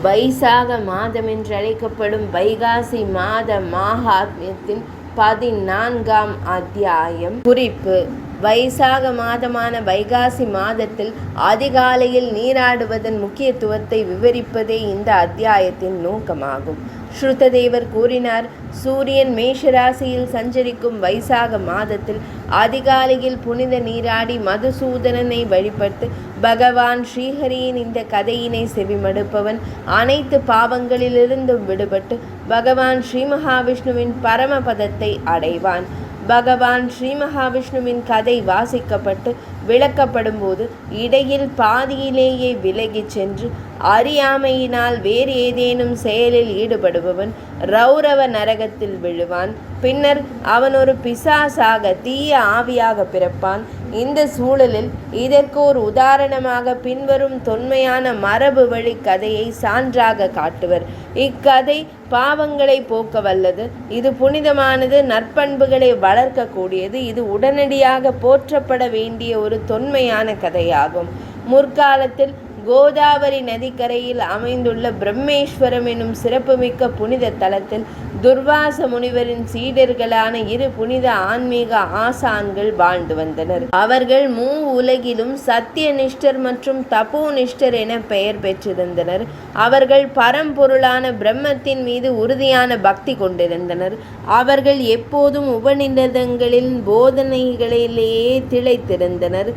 வைசாக மாதம் என்று அழைக்கப்படும் வைகாசி மாத மாஹாத்மியத்தின் 14ஆம் அத்தியாயம். குறிப்பு: வைசாக மாதமான வைகாசி மாதத்தில் அதிகாலையில் நீராடுவதன் முக்கியத்துவத்தை விவரிப்பதே இந்த அத்தியாயத்தின் நோக்கமாகும். ஸ்ருததேவர் கூறினார், சூரியன் மேஷராசியில் சஞ்சரிக்கும் வைசாக மாதத்தில் அதிகாலையில் புனித நீராடி மதுசூதனனை வழிபட்டு பகவான் ஸ்ரீஹரியின் இந்த கதையினை செவிமடுப்பவன் அனைத்து பாவங்களிலிருந்தும் விடுபட்டு பகவான் ஸ்ரீ மகாவிஷ்ணுவின் பரமபதத்தை அடைவான். பகவான் ஸ்ரீ மகாவிஷ்ணுவின் கதை வாசிக்கப்பட்டு விளக்கப்படும் போது இடையில் பாதியிலேயே விலகிச் சென்று அறியாமையினால் வேறு ஏதேனும் செயலில் ஈடுபடுபவன் ரௌரவ நரகத்தில் விழுவான். பின்னர் அவன் ஒரு பிசாசாக தீய ஆவியாக பிறப்பான். இந்த சூழலில் இதற்கு ஒரு உதாரணமாக பின்வரும் தொன்மையான மரபு வழி கதையை சான்றாக காட்டுவர். இக்கதை பாவங்களை போக்க வல்லது. இது புனிதமானது, நற்பண்புகளை வளர்க்கக்கூடியது. இது உடனடியாக போற்றப்பட வேண்டிய ஒரு தொன்மையான கதையாகும். முற்காலத்தில் கோதாவரி நதிக்கரையில் அமைந்துள்ள பிரம்மேஸ்வரம் எனும் சிறப்புமிக்க புனித தலத்தில் துர்வாச முனிவரின் சீடர்களான 2 புனித ஆன்மீக ஆசான்கள் வாழ்ந்து வந்தனர். அவர்கள் உலகிலும் சத்தியநிஷ்டர் மற்றும் தபோநிஷ்டர் என பெயர் பெற்றிருந்தனர். அவர்கள் பரம்பொருளான பிரம்மத்தின் மீது உறுதியான பக்தி கொண்டிருந்தனர். அவர்கள் எப்போதும் உபநிடதங்களின் போதனைகளிலேயே திளைத்திருந்தனர்.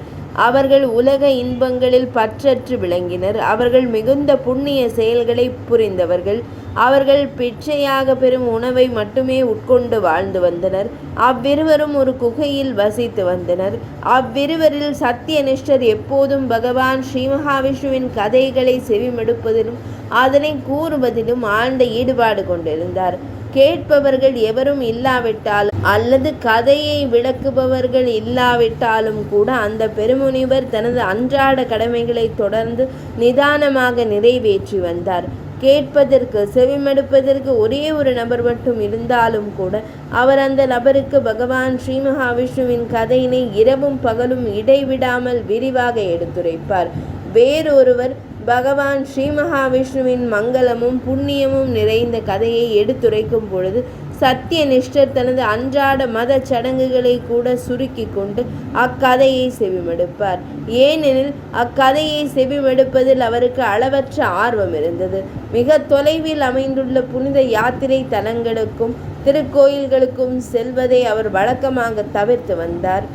அவர்கள் உலக இன்பங்களில் பற்றற்று விளங்கினர். அவர்கள் மிகுந்த புண்ணிய செயல்களை புரிந்தவர்கள். அவர்கள் பிச்சையாக பெறும் உணவை மட்டுமே உட்கொண்டு வாழ்ந்து வந்தனர். அவ்விருவரும் ஒரு குகையில் வசித்து வந்தனர். அவ்விருவரில் சத்தியநிஷ்டர் எப்போதும் பகவான் ஸ்ரீ மகாவிஷ்ணுவின் கதைகளை செவிமடுப்பதிலும் அதனை கூறுவதிலும் ஆழ்ந்த ஈடுபாடு கொண்டிருந்தார். கேட்பவர்கள் எவரும் இல்லாவிட்டாலும் அல்லது கதையை விளக்குபவர்கள் இல்லாவிட்டாலும் கூட அந்த பெருமுனிவர் தனது அன்றாட கடமைகளை தொடர்ந்து நிதானமாக நிறைவேற்றி வந்தார். கேட்பதற்கு, செவிமடுப்பதற்கு ஒரே ஒரு நபர் மட்டும் இருந்தாலும் கூட அவர் அந்த நபருக்கு பகவான் ஸ்ரீ மகாவிஷ்ணுவின் கதையினை இரவும் பகலும் இடைவிடாமல் விரிவாக எடுத்துரைப்பார். வேறொருவர் பகவான் ஸ்ரீ மகாவிஷ்ணுவின் மங்களமும் புண்ணியமும் நிறைந்த கதையை எடுத்துரைக்கும் பொழுது சத்தியநிஷ்டர் தனது அன்றாட மத சடங்குகளை கூட சுருக்கி கொண்டு அக்கதையை செவிமடுப்பார். ஏனெனில் அக்கதையை செவிமடுப்பதில் அவருக்கு அளவற்ற ஆர்வம் இருந்தது. மிக தொலைவில் அமைந்துள்ள புனித யாத்திரை தலங்களுக்கும் திருக்கோயில்களுக்கும் செல்வதை அவர் வழக்கமாக தவிர்த்து வந்தார்.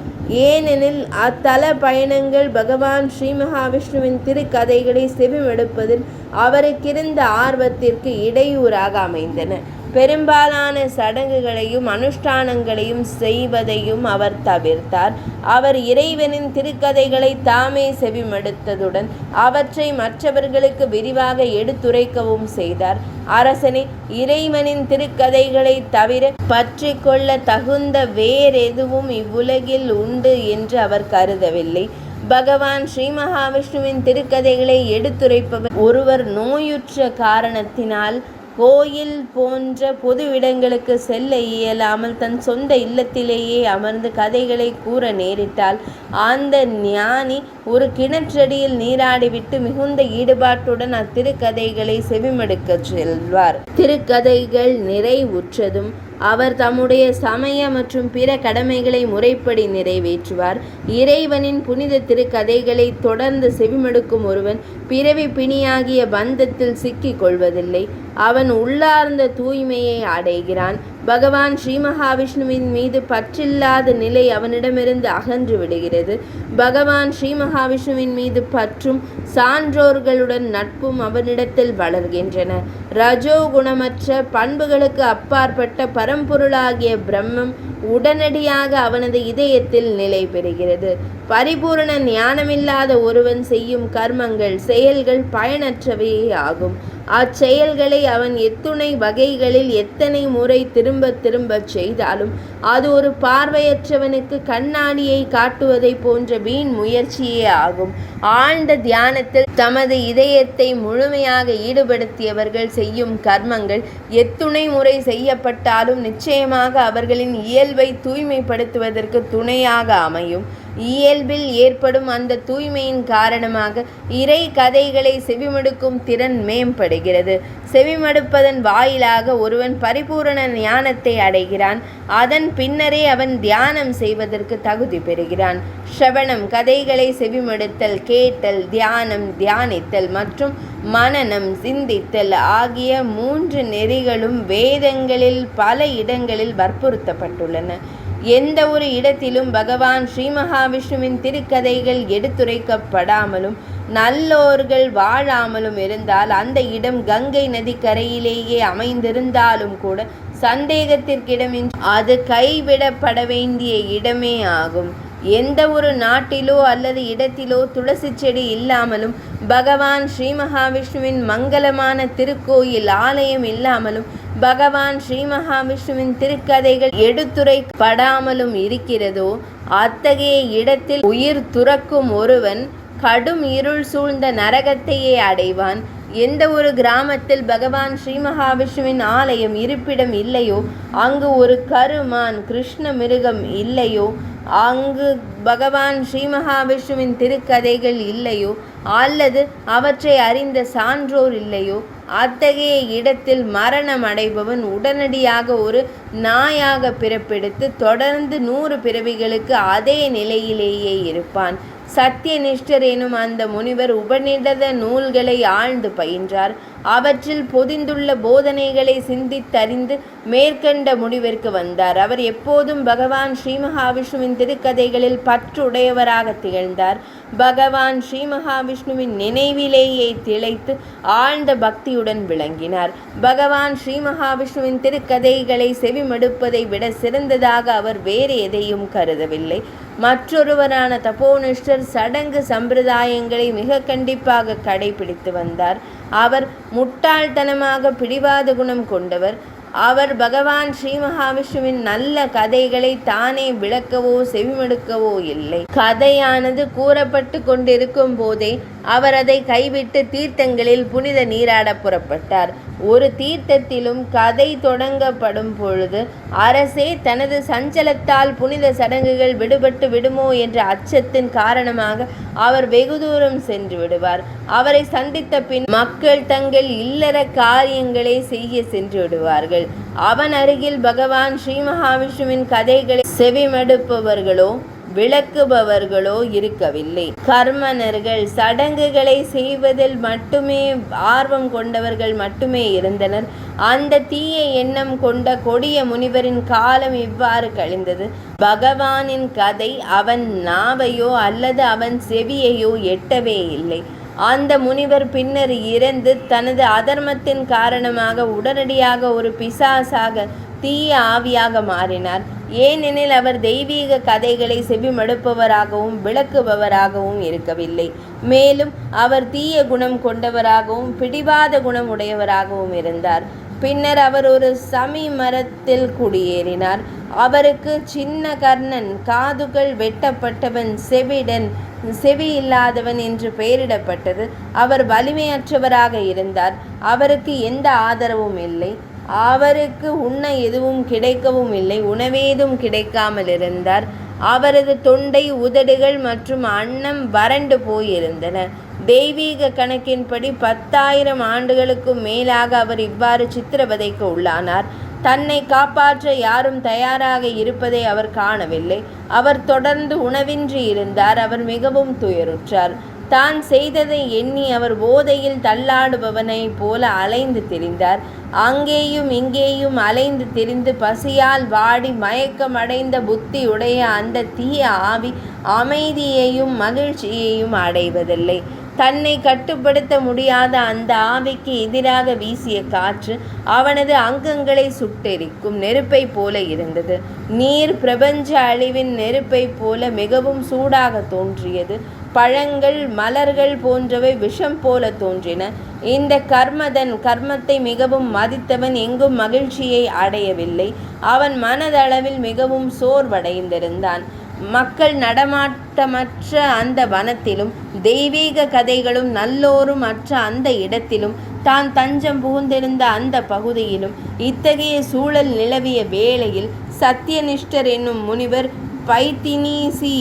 ஏனெனில் அத்தல பயணங்கள் பகவான் ஸ்ரீ மகாவிஷ்ணுவின் திருக்கதைகளை செவிமடுப்பதில் அவருக்கிருந்த ஆர்வத்திற்கு இடையூறாக அமைந்தன. பெரும்பாலான சடங்குகளையும் அனுஷ்டானங்களையும் செய்வதையும் அவர் தவிர்த்தார். அவர் இறைவனின் திருக்கதைகளை தாமே செவிமடுத்ததுடன் அவற்றை மற்றவர்களுக்கு விரிவாக எடுத்துரைக்கவும் செய்தார். அரசனே, இறைவனின் திருக்கதைகளை தவிர பற்றி கொள்ள தகுந்த வேறெதுவும் இவ்வுலகில் உண்டு என்று அவர் கருதவில்லை. பகவான் ஸ்ரீ மகாவிஷ்ணுவின் திருக்கதைகளை எடுத்துரைப்பவர் ஒருவர் நோயுற்ற காரணத்தினால் கோயில் போன்ற பொது இடங்களுக்கு செல்ல இயலாமல் தன் சொந்த இல்லத்திலேயே அமர்ந்து கதைகளை கூற நேரிட்டால் அந்த ஞானி ஒரு கிணற்றடியில் நீராடிவிட்டு மிகுந்த ஈடுபாட்டுடன் அத்திருக்கதைகளை செவிமடுக்க செல்வார். திருக்கதைகள் நிறைவுற்றதும் அவர் தம்முடைய சமய மற்றும் பிற கடமைகளை முறைப்படி நிறைவேற்றுவார். இறைவனின் புனித திருக்கதைகளை தொடர்ந்து செவிமடுக்கும் ஒருவன் பிறவி பிணியாகிய பந்தத்தில் சிக்கிக் கொள்வதில்லை. அவன் உள்ளார்ந்த தூய்மையை அடைகிறான். பகவான் ஸ்ரீ மகாவிஷ்ணுவின் மீது பற்றில்லாத நிலை அவனிடமிருந்து அகன்று விடுகிறது. பகவான் ஸ்ரீ மகாவிஷ்ணுவின் மீது பற்றும் சான்றோர்களுடன் நட்பும் அவனிடத்தில் வளர்கின்றன. ரஜோகுணமற்ற பண்புகளுக்கு அப்பாற்பட்ட பரம்பொருளாகிய பிரம்மம் உடனடியாக அவனது இதயத்தில் நிலை பெறுகிறது. பரிபூரண ஞானமில்லாத ஒருவன் செய்யும் கர்மங்கள், செயல்கள் பயனற்றவையே ஆகும். அச்செயல்களை அவன் எத்துணை வகைகளில் எத்தனை முறை திரும்ப திரும்ப செய்தாலும் அது ஒரு பார்வையற்றவனுக்கு கண்ணாடியை காட்டுவதை போன்ற வீண் முயற்சியே ஆகும். ஆழ்ந்த தியானத்தில் தமது இதயத்தை முழுமையாக ஈடுபடுத்தியவர்கள் செய்யும் கர்மங்கள் எத்துணை முறை செய்யப்பட்டாலும் நிச்சயமாக அவர்களின் இயல்பை தூய்மைப்படுத்துவதற்கு துணையாக அமையும். இயல்பில் ஏற்படும் அந்த தூய்மையின் காரணமாக இறை கதைகளை செவிமடுக்கும் திறன் மேம்படுகிறது. செவிமடுப்பதன் வாயிலாக ஒருவன் பரிபூரண ஞானத்தை அடைகிறான். அதன் பின்னரே அவன் தியானம் செய்வதற்கு தகுதி பெறுகிறான். ஸ்ரவணம், கதைகளை செவிமடுத்தல், கேட்டல், தியானம், தியானித்தல் மற்றும் மனனம், சிந்தித்தல் ஆகிய 3 நெறிகளும் வேதங்களில் பல இடங்களில் வற்புறுத்தப்பட்டுள்ளன. எந்த ஒரு இடத்திலும் பகவான் ஸ்ரீ மகாவிஷ்ணுவின் திருக்கதைகள் எடுத்துரைக்கப்படாமலும் நல்லோர்கள் வாழாமலும் இருந்தால் அந்த இடம் கங்கை நதி கரையிலேயே அமைந்திருந்தாலும் கூட சந்தேகத்திற்கிடமின்றி அது கைவிடப்பட வேண்டிய இடமே ஆகும். எந்த ஒரு நாட்டிலோ அல்லது இடத்திலோ துளசி செடி இல்லாமலும் பகவான் ஸ்ரீ மகாவிஷ்ணுவின் மங்களமான திருக்கோயில் ஆலயம் இல்லாமலும் பகவான் ஸ்ரீ மகாவிஷ்ணுவின் திருக்கதைகள் எடுத்துரைப்படாமலும் இருக்கிறதோ அத்தகைய இடத்தில் உயிர் துறக்கும் ஒருவன் கடும் இருள் சூழ்ந்த நரகத்தையே அடைவான். எந்த ஒரு கிராமத்தில் பகவான் ஸ்ரீ மகாவிஷ்ணுவின் ஆலயம் இருப்பிடம் இல்லையோ, அங்கு ஒரு கருமான் கிருஷ்ண மிருகம் இல்லையோ, அங்கு பகவான் ஸ்ரீ மகாவிஷ்ணுவின் திருக்கதைகள் இல்லையோ அல்லது அவற்றை அறிந்த சான்றோர் இல்லையோ, அத்தகைய இடத்தில் மரணம் அடைபவன் உடனடியாக ஒரு நாயாக பிறப்பெடுத்து தொடர்ந்து 100 பிறவிகளுக்கு அதே நிலையிலேயே இருப்பான். சத்தியநிஷ்டர் எனும் அந்த முனிவர் உபநிடத நூல்களை ஆழ்ந்து பயின்றார். அவற்றில் பொதிந்துள்ள போதனைகளை சிந்தித்தறிந்து மேற்கண்ட முடிவிற்கு வந்தார். அவர் எப்போதும் பகவான் ஸ்ரீ மகாவிஷ்ணுவின் திருக்கதைகளில் பற்றுடையவராக திகழ்ந்தார். பகவான் ஸ்ரீ மகாவிஷ்ணுவின் நினைவிலேயே திளைத்து ஆழ்ந்த பக்தியுடன் விளங்கினார். பகவான் ஸ்ரீ மகாவிஷ்ணுவின் திருக்கதைகளை செவிமடுப்பதை விட சிறந்ததாக அவர் வேறு எதையும் கருதவில்லை. மற்றொருவரான தபோனிஷ்டர் சடங்கு சம்பிரதாயங்களை மிக கண்டிப்பாக கடைபிடித்து வந்தார். அவர் முட்டாள்தனமாக பிடிவாத குணம் கொண்டவர். அவர் பகவான் ஸ்ரீ மகாவிஷ்ணுவின் நல்ல கதைகளை தானே விளக்கவோ செவிமடுக்கவோ இல்லை. கதையானது கூறப்பட்டு கொண்டிருக்கும் போதே அவர் அதை கைவிட்டு தீர்த்தங்களில் புனித நீராட புறப்பட்டார். ஒரு தீர்த்தத்திலும் கதை தொடங்கப்படும் பொழுது அரசே தனது சஞ்சலத்தால் புனித சடங்குகள் விடுபட்டு விடுமோ என்ற அச்சத்தின் காரணமாக அவர் வெகு தூரம் சென்று விடுவார். அவரை சந்தித்த பின் மக்கள் தங்கள் இல்லற காரியங்களை செய்ய சென்று விடுவார்கள். அவன் அருகில் பகவான் ஸ்ரீ மகாவிஷ்ணுவின் கதைகளை செவிமடுப்பவர்களோ விளக்குபவர்களோ இருக்கவில்லை. கர்மனர்கள், சடங்குகளை செய்வதில் மட்டுமே ஆர்வம் கொண்டவர்கள் மட்டுமே இருந்தனர். அந்த தீய எண்ணம் கொண்ட கொடிய முனிவரின் காலம் இவ்வாறு கழிந்தது. பகவானின் கதை அவன் நாவையோ அல்லது அவன் செவியையோ எட்டவே இல்லை. அந்த முனிவர் பின்னர் இறந்து தனது அதர்மத்தின் காரணமாக உடனடியாக ஒரு பிசாசாக தீய ஆவியாக மாறினார். ஏனெனில் அவர் தெய்வீக கதைகளை செவிமடுப்பவராகவும் விளக்குபவராகவும் இருக்கவில்லை. மேலும் அவர் தீய குணம் கொண்டவராகவும் பிடிவாத குணம் உடையவராகவும் இருந்தார். பின்னர் அவர் ஒரு சமி மரத்தில் குடியேறினார். அவருக்கு சின்ன கர்ணன், காதுகள் வெட்டப்பட்டவன், செவிடன், செவி இல்லாதவன் என்று பெயரிடப்பட்டது. அவர் வலிமையற்றவராக இருந்தார். அவருக்கு எந்த ஆதரவும் இல்லை. அவருக்கு உண்ண எதுவும் கிடைக்கவும் இல்லை. உணவேதும் கிடைக்காமல் இருந்தார். அவரது தொண்டை, உதடுகள் மற்றும் அன்னம் வறண்டு போயிருந்தன. தெய்வீக கணக்கின்படி 10,000 ஆண்டுகளுக்கும் மேலாக அவர் இவ்வாறு சித்திரவதைக்கு உள்ளானார். தன்னை காப்பாற்ற யாரும் தயாராக இருப்பதை அவர் காணவில்லை. அவர் தொடர்ந்து உணவின்றி இருந்தார். அவர் மிகவும் துயருற்றார். தான் செய்ததை எண்ணி அவர் போதையில் தள்ளாடுபவனை போல அலைந்து திரிந்தார். அங்கேயும் இங்கேயும் அலைந்து திரிந்து பசியால் வாடி மயக்கமடைந்த புத்தியுடைய அந்த தீய ஆவி அமைதியையும் மகிழ்ச்சியையும் அடைவதில்லை. தன்னை கட்டுப்படுத்த முடியாத அந்த ஆவிக்கு எதிராக வீசிய காற்று அவனது அங்கங்களை சுட்டெரிக்கும் நெருப்பை போல இருந்தது. நீர் பிரபஞ்ச அழிவின் நெருப்பை போல மிகவும் சூடாக தோன்றியது. பழங்கள், மலர்கள் போன்றவை விஷம் போல தோன்றின. இந்த கர்மதன், கர்மத்தை மிகவும் மதித்தவன், எங்கும் மகிழ்ச்சியை அடையவில்லை. அவன் மனதளவில் மிகவும் சோர்வடைந்திருந்தான். மக்கள் நடமாட்டமற்ற அந்த வனத்திலும் தெய்வீக கதைகளும் நல்லோரும் அற்ற அந்த இடத்திலும் தான் தஞ்சம் புகுந்திருந்த அந்த பகுதியிலும் இத்தகைய சூழல் நிலவிய வேளையில் சத்தியநிஷ்டர் என்னும் முனிவர் பைத்தினிசி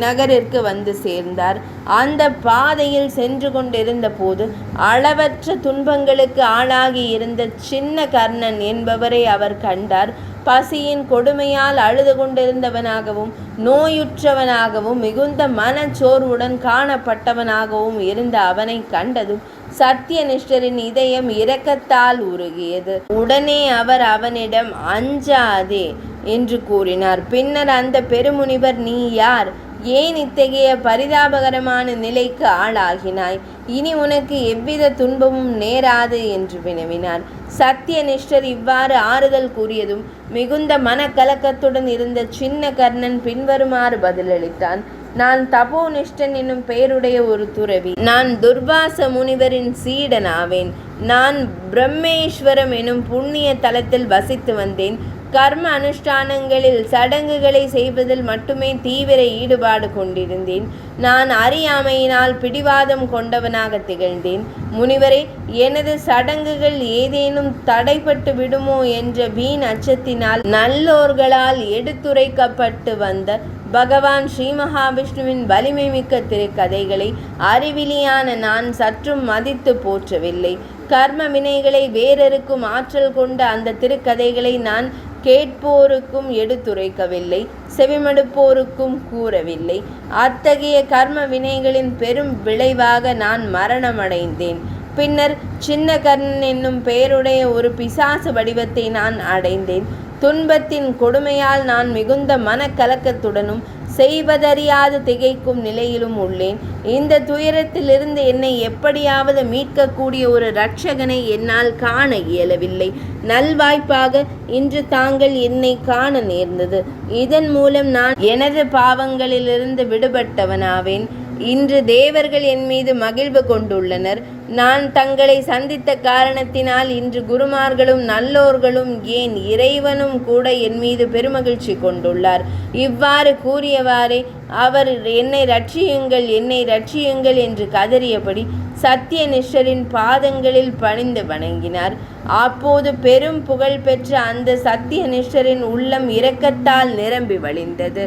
நகரிற்கு வந்து சேர்ந்தார். அந்த பாதையில் சென்று கொண்டிருந்த போது அளவற்ற துன்பங்களுக்கு ஆளாகி இருந்த சின்ன கர்ணன் என்பவரை அவர் கண்டார். பசியின் கொடுமையால் அழுது கொண்டிருந்தவனாகவும் நோயுற்றவனாகவும் மிகுந்த மனச்சோர்வுடன் காணப்பட்டவனாகவும் இருந்த அவனை கண்டதும் சத்தியனிஷ்டரின் இதயம் இரக்கத்தால் உருகியது. உடனே அவர் அவனிடம் அஞ்சாதே என்று கூறினார். பின்னர் அந்த பெருமுனிவர், நீ யார்? ஏன் இத்தகைய பரிதாபகரமான நிலைக்கு ஆளாகினாய்? இனி உனக்கு எவ்வித துன்பமும் நேராது என்று வினவினார். சத்தியனிஷ்டர் இவ்வாறு ஆறுதல் கூறியதும் மிகுந்த மனக்கலக்கத்துடன் இருந்த சின்ன கர்ணன் பின்வருமாறு பதிலளித்தான். நான் தபோனிஷ்டன் என்னும் பெயருடைய ஒரு துறவி. நான் துர்வாச முனிவரின் சீடன் ஆவேன். நான் பிரம்மேஸ்வரம் எனும் புண்ணிய தலத்தில் வசித்து வந்தேன். கர்ம அனுஷ்டானங்களில் சடங்குகளை செய்வதில் மட்டுமே தீவிர ஈடுபாடு கொண்டிருந்தேன். நான் அறியாமையினால் பிடிவாதம் கொண்டவனாக திகழ்ந்தேன். முனிவரே, எனது சடங்குகள் ஏதேனும் தடைப்பட்டு விடுமோ என்ற வீண் அச்சத்தினால் நல்லோர்களால் எடுத்துரைக்கப்பட்டு வந்த பகவான் ஸ்ரீ மகாவிஷ்ணுவின் வலிமை மிக்க திருக்கதைகளை அறிவிலியான நான் சற்றும் மதித்து போற்றவில்லை. கர்ம வினைகளை வேறறுக்கும் ஆற்றல் கொண்ட அந்த திருக்கதைகளை நான் கேட்போருக்கும் எடுத்துரைக்கவில்லை, செவிமடுப்போருக்கும் கூறவில்லை. அத்தகைய கர்ம வினைகளின் பெரும் விளைவாக நான் மரணமடைந்தேன். பின்னர் சின்ன கர்ணன் என்னும் பெயருடைய ஒரு பிசாசு வடிவத்தை நான் அடைந்தேன். துன்பத்தின் கொடுமையால் நான் மிகுந்த மனக்கலக்கத்துடனும் செய்வதறியாது திகைக்கும் நிலையிலும் உள்ளேன். இந்த துயரத்திலிருந்து என்னை எப்படியாவது மீட்கக்கூடிய ஒரு இரட்சகனை என்னால் காண இயலவில்லை. நல்வாய்ப்பாக இன்று தாங்கள் என்னை காண நேர்ந்தது. இதன் மூலம் நான் எனது பாவங்களிலிருந்து விடுபட்டவனாவேன். இன்று தேவர்கள் என் மீது மகிழ்வு கொண்டுள்ளனர். நான் தங்களை சந்தித்த காரணத்தினால் இன்று குருமார்களும் நல்லோர்களும் ஏன் இறைவனும் கூட என் மீது பெருமகிழ்ச்சி கொண்டுள்ளார். இவ்வாறு கூறியவாறே அவர் என்னை ரட்சியுங்கள், என்னை ரட்சியுங்கள் என்று கதறியபடி சத்தியனிஷ்டரின் பாதங்களில் பணிந்து வணங்கினார். அப்போது பெரும் புகழ் பெற்ற அந்த சத்தியனிஷ்டரின் உள்ளம் இரக்கத்தால் நிரம்பி வழிந்தது.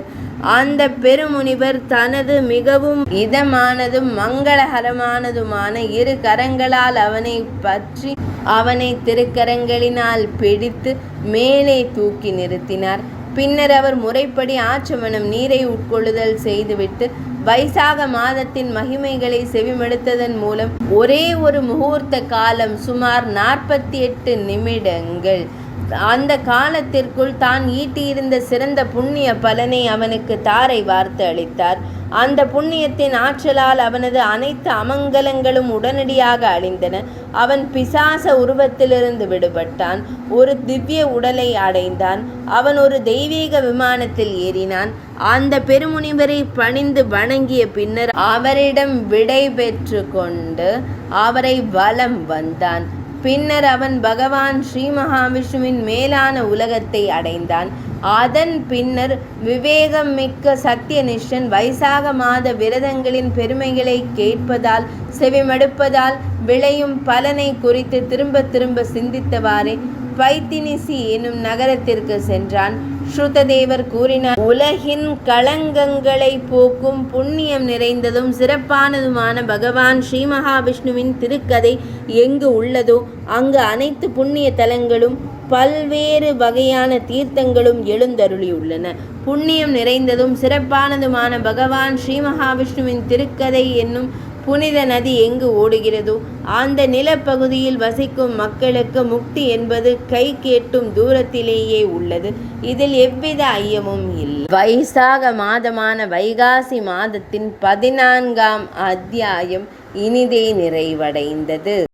அந்த பெருமுனிவர் தனது மிகவும் இதமானதும் மங்களகரமானதுமான இரு கரங்களால் அவனை பற்றி அவனை திருக்கரங்களினால் பிடித்து மேலே தூக்கி நிறுத்தினார். பின்னர் அவர் முறைப்படி ஆச்சமனம் நீரை உட்கொள்ளுதல் செய்துவிட்டு வைசாக மாதத்தின் மகிமைகளை செவிமடுத்ததன் மூலம் ஒரே ஒரு முகூர்த்த காலம் சுமார் 48 நிமிடங்கள் அந்த காலத்திற்குள் தான் ஈட்டியிருந்த சிறந்த புண்ணிய பலனை அவனுக்கு தாரை வார்த்து அளித்தார். அந்த புண்ணியத்தின் ஆற்றலால் அவனது அனைத்து அமங்கலங்களும் உடனடியாக அழிந்தன. அவன் பிசாச உருவத்திலிருந்து விடுபட்டான். ஒரு திவ்ய உடலை அடைந்தான். அவன் ஒரு தெய்வீக விமானத்தில் ஏறினான். அந்த பெருமுனிவரை பணிந்து வணங்கிய பின்னர் அவரிடம் விடை பெற்று கொண்டு அவரை வலம் வந்தான். பின்னர் அவன் பகவான் ஸ்ரீ மகாவிஷ்ணுவின் மேலான உலகத்தை அடைந்தான். அதன் பின்னர் விவேகம் மிக்க சத்தியனிஷ்டன் வைசாக மாத விரதங்களின் பெருமைகளை கேட்பதால் செவிமடுப்பதால் விளையும் பலனை குறித்து திரும்ப திரும்ப சிந்தித்தவாறே பைத்தினிசி எனும் நகரத்திற்கு சென்றான். ஸ்ருததேவர் கூறினார், உலகின் களங்கங்களை போக்கும் புண்ணியம் நிறைந்ததும் சிறப்பானதுமான பகவான் ஸ்ரீ மகாவிஷ்ணுவின் திருக்கதை எங்கு உள்ளதோ அங்கு அனைத்து புண்ணிய தலங்களும் பல்வேறு வகையான தீர்த்தங்களும் எழுந்தருளியுள்ளன. புண்ணியம் நிறைந்ததும் சிறப்பானதுமான பகவான் ஸ்ரீ மகாவிஷ்ணுவின் திருக்கதை என்னும் புனித நதி எங்கு ஓடுகிறதோ அந்த நிலப்பகுதியில் வசிக்கும் மக்களுக்கு முக்தி என்பது கை கேட்டும் தூரத்திலேயே உள்ளது. இதில் எவ்வித ஐயமும் இல்லை. வைசாக மாதமான வைகாசி மாதத்தின் 14ஆம் அத்தியாயம் இனிதே நிறைவடைந்தது.